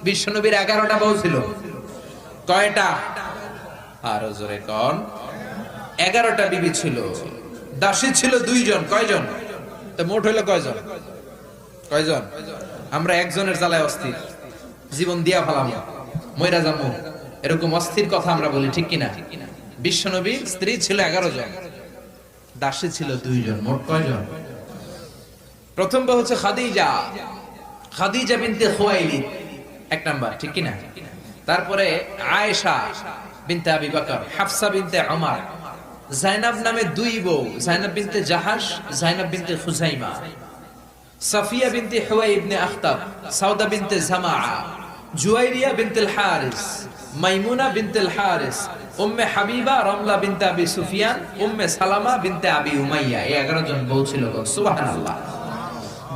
বিশ্বনবীর 11টা বউ ছিল। কয়টা? আরো জোরে কোন? 11টা বিবি ছিল। দাসী ছিল 2 জন। কয়জন? তো মোট হইলো কয়জন? কয়জন? আমরা একজনের জ্বালায় অস্থির, জীবন দিয়া ফেলাম, মইরা যাবো, এরকম অস্থির কথা আমরা বলি, ঠিক কিনা? বিশ্বনবীর স্ত্রী ছিল 11 জন, দাসী ছিল 2 জন। মোট কয়জন? প্রথম বউ হচ্ছে খাদিজা, খাদিজা বিনতে খুয়াইলিদ, 1 নাম্বার, ঠিক কিনা? তারপরে আয়েশা বিনতে আবি বকর, হাফসা বিনতে ওমর, জাইনাব নামে 2 বউ, জাইনাব বিনতে জাহাশ, জাইনাব বিনতে খুজাইমা, সাফিয়া বিনতে হুয়াই ইবনে আখতাব, সাউদা বিনতে জামাআ, জুয়াইরিয়া বিনতে হারিস, মাইমুনা বিনতে হারিস, উম্মে হাবিবা রমলা বিনতে আবি সুফিয়ান, উম্মে সালামা বিনতে আবি উমাইয়া। এই 11 জন বউ ছিল। সুবহানাল্লাহ।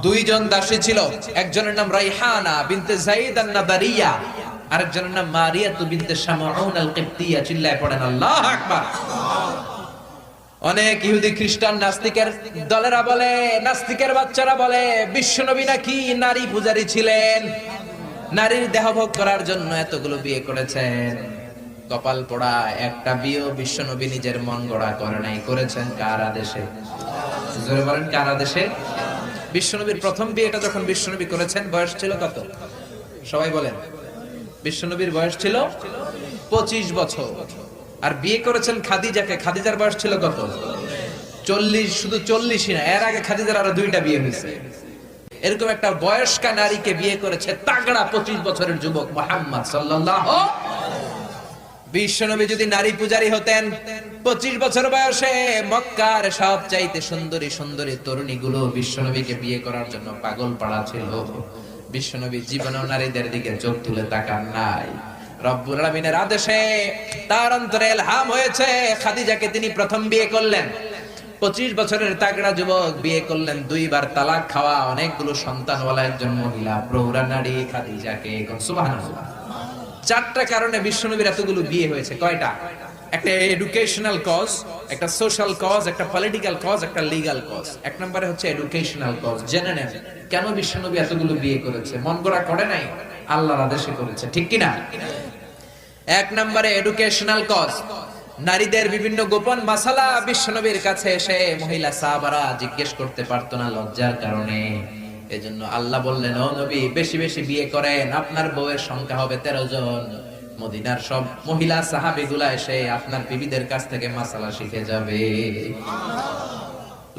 2 জন দাসী ছিল, একজনের নাম রাইহানা বিনতে যায়েদ আন-নাদারিয়া, আরেকজনের নাম মারিয়া বিনতে শামউন আল-কিবতিয়া। চিল্লায় পড়েন আল্লাহু আকবার। অনেক ইহুদি খ্রিস্টান নাস্তিকের দলেরা বলে, নাস্তিকের বাচ্চারা বলে বিশ্বনবী নাকি নারী পূজারী ছিলেন, নারীর দেহভোগ করার জন্য এতগুলো বিয়ে করেছেন। কপাল পোড়া, একটা বিয়ে বিশ্বনবী নিজের মন গড়া করে নাই, করেছেন কার আদেশে? জোরে বলেন, কার আদেশে? বিশ্বনবীর প্রথম বিয়েটা যখন বিশ্বনবী করেছেন, বয়স ছিল কত? সবাই বলেন। বিশ্বনবীর বয়স ছিল 25 বছর। আর বিয়ে করেছেন খাদিজাকে, খাদিজার বয়স ছিল কত? 40। শুধু 40ই না, এর আগে খাদিজার আরো 2টা বিয়ে হয়েছে। এরকম একটা বয়স্কা নারীকে বিয়ে করেছে তাগড়া 25 বছরের যুবক মুহাম্মদ সাল্লাল্লাহু। বিশ্বনবী যদি নারী পূজারী হতেন, 25 বছর বয়সে মক্কার সবচাইতে সুন্দরী সুন্দরী তরুণীগুলো বিশ্বনবীকে বিয়ে করার জন্য পাগল পাড়া ছিল। বিশ্বনবী জীবনেও নারীদের দিকে চোখ তুলে তাকান নাই। রব্বুল আলামিনের আদেশে তার অন্তরে ইলহাম হয়েছে, খাদিজাকে তিনি প্রথম বিয়ে করলেন। 25 বছরের তাগড়া যুবক বিয়ে করলেন, 2 বার তালাক খাওয়া, অনেকগুলো সন্তানওয়ালা একজন মহিলা, প্রৌঢ়া নারী খাদিজাকে। সুবহানাল্লাহ। 4টা কারণে বিশ্বনবীর এতগুলো বিয়ে হয়েছে। কয়টা? একটা এডুকেশনাল কজ, একটা সোশ্যাল কজ, একটা পলিটিক্যাল কজ, একটা লিগ্যাল কজ। 1 নম্বরে হচ্ছে এডুকেশনাল কজ। জেনে নেন কেন বিশ্বনবী এতগুলো বিয়ে করেছে। মন গড়া করে নাই, আল্লাহর আদেশে করেছে, ঠিক কিনা? 1 নম্বরে এডুকেশনাল কজ। নারীদের বিভিন্ন গোপন মাসালা বিশ্বনবীর কাছে এসে মহিলা সাহাবারা জিজ্ঞেস করতে পারতো না লজ্জার কারণে। এজন্য আল্লাহ বললেন, ও নবী, বেশি বেশি বিয়ে করেন, আপনার বউয়ের সংখ্যা হবে 13 জন। মদিনার সব মহিলা সাহাবীগুলা এসে আপনার বিবিদের কাছ থেকে মাসালা শিখে যাবে।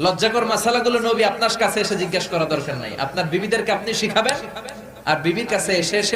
লজ্জাকর মাসালাগুলো নবী আপনার কাছে এসে জিজ্ঞেস করা দরকার নাই, আপনার বিবিদেরকে আপনি শিখাবেন। আর বিবির কাছে এসে এসে